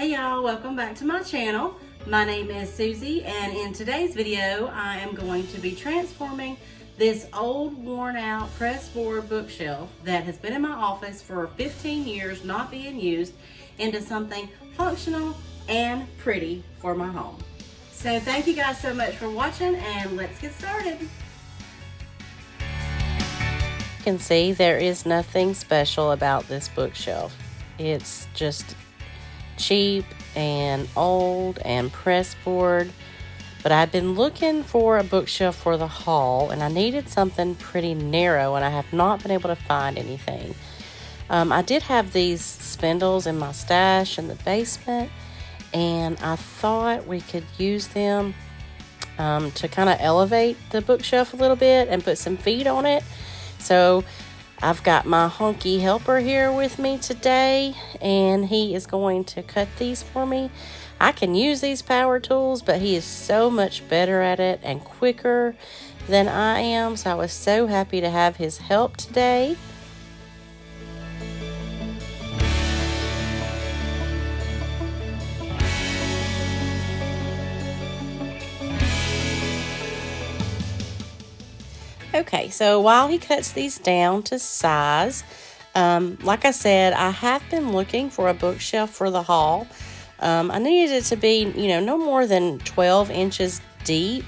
Hey y'all, welcome back to my channel. My name is Susie, and in today's video I am going to be transforming this old worn out pressboard bookshelf that has been in my office for 15 years not being used into something functional and pretty for my home. So thank you guys so much for watching, and let's get started. You can see there is nothing special about this bookshelf. It's just cheap and old and pressboard, but I've been looking for a bookshelf for the hall, and I needed something pretty narrow, and I have not been able to find anything. I did have these spindles in my stash in the basement, and I thought we could use them to kind of elevate the bookshelf a little bit and put some feet on it. So I've got my honky helper here with me today, and he is going to cut these for me. I can use these power tools, but he is so much better at it and quicker than I am, so I was so happy to have his help today. Okay, so while he cuts these down to size, like I said, I have been looking for a bookshelf for the hall. I needed it to be, no more than 12 inches deep,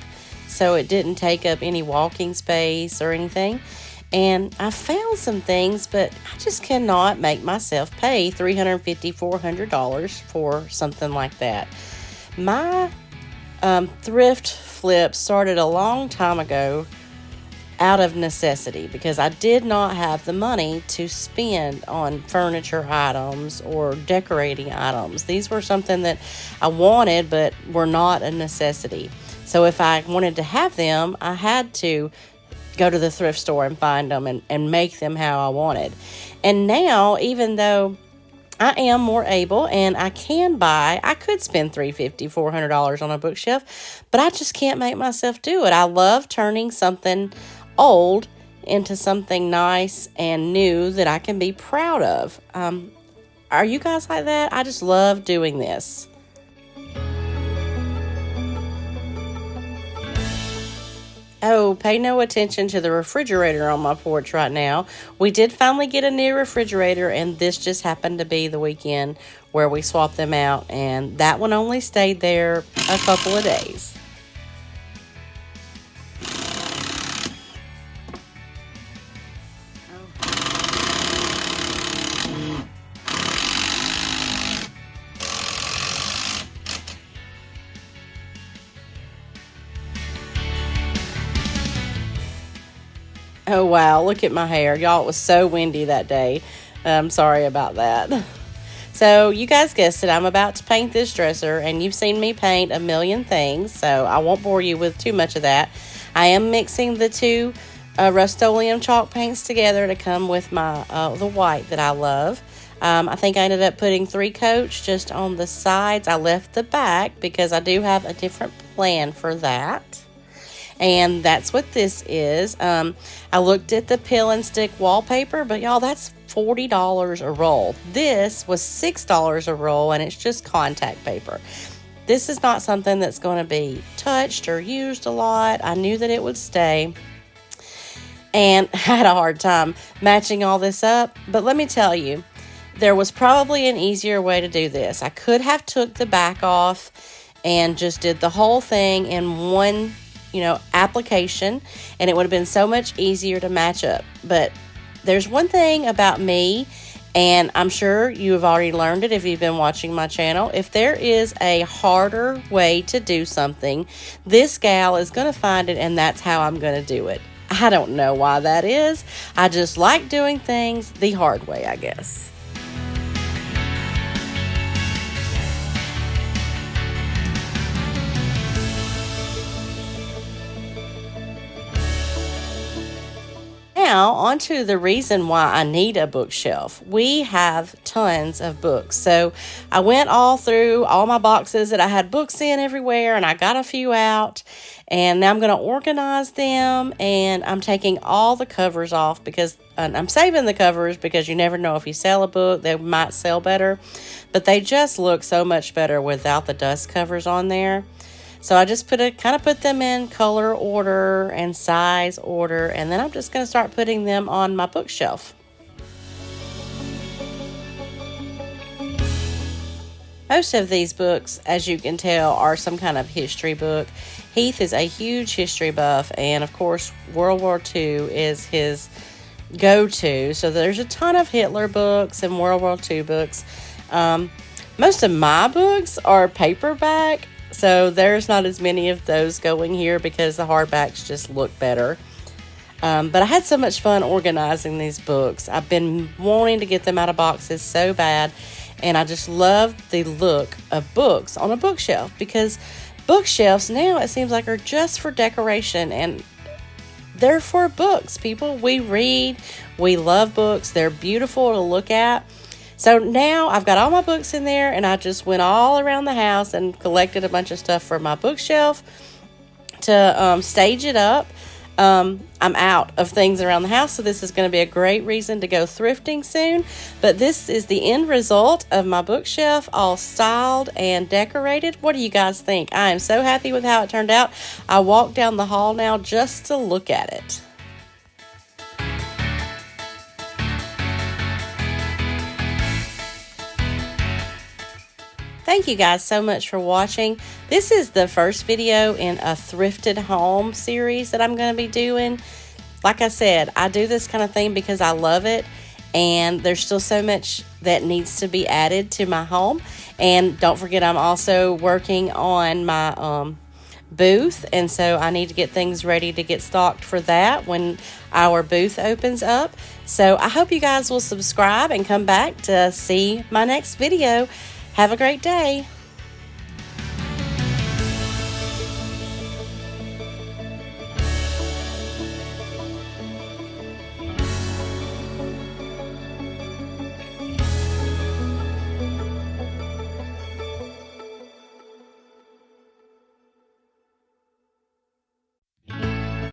so it didn't take up any walking space or anything. And I found some things, but I just cannot make myself pay $350, $400 for something like that. My Thrift Flip started a long time ago out of necessity, because I did not have the money to spend on furniture items or decorating items. These were something that I wanted but were not a necessity. So if I wanted to have them, I had to go to the thrift store and find them and make them how I wanted. And now, even though I am more able and I could spend $350, $400 on a bookshelf, but I just can't make myself do it. I love turning something old into something nice and new that I can be proud of. Are you guys like that? I just love doing this. Oh, pay no attention to the refrigerator on my porch right now. We did finally get a new refrigerator, and this just happened to be the weekend where we swapped them out, and that one only stayed there a couple of days. Oh, wow, look at my hair. Y'all, it was so windy that day. I'm sorry about that. So, you guys guessed it, I'm about to paint this dresser, and you've seen me paint a million things, so I won't bore you with too much of that. I am mixing the two Rust-Oleum chalk paints together to come with my the white that I love. I think I ended up putting 3 coats just on the sides. I left the back because I do have a different plan for that. And that's what this is. I looked at the peel and stick wallpaper, but y'all, that's $40 a roll. This was $6 a roll, and it's just contact paper. This is not something that's going to be touched or used a lot. I knew that it would stay, and had a hard time matching all this up. But let me tell you, there was probably an easier way to do this. I could have took the back off and just did the whole thing in one application, and it would have been so much easier to match up. But there's one thing about me, and I'm sure you have already learned it if you've been watching my channel. If there is a harder way to do something, this gal is going to find it, and that's how I'm going to do it. I don't know why that is. I just like doing things the hard way, I guess. Now, on to the reason why I need a bookshelf. We have tons of books. So I went all through all my boxes that I had books in everywhere, and I got a few out. And now I'm going to organize them, and I'm taking all the covers off because I'm saving the covers because you never know if you sell a book, they might sell better. But they just look so much better without the dust covers on there. So I just put them in color order and size order, and then I'm just going to start putting them on my bookshelf. Most of these books, as you can tell, are some kind of history book. Heath is a huge history buff, and of course, World War II is his go-to. So there's a ton of Hitler books and World War II books. Most of my books are paperback, so there's not as many of those going here because the hardbacks just look better. But I had so much fun organizing these books. I've been wanting to get them out of boxes so bad. And I just love the look of books on a bookshelf, because bookshelves now, it seems like, are just for decoration, and they're for books. People, we read, we love books. They're beautiful to look at. So now I've got all my books in there, and I just went all around the house and collected a bunch of stuff for my bookshelf to stage it up. I'm out of things around the house, so this is going to be a great reason to go thrifting soon. But this is the end result of my bookshelf, all styled and decorated. What do you guys think? I am so happy with how it turned out. I walk down the hall now just to look at it. Thank you guys so much for watching. This is the first video in a thrifted home series that I'm going to be doing. Like I said, I do this kind of thing because I love it, and there's still so much that needs to be added to my home. And don't forget, I'm also working on my booth, and so I need to get things ready to get stocked for that when our booth opens up. So I hope you guys will subscribe and come back to see my next video. Have a great day.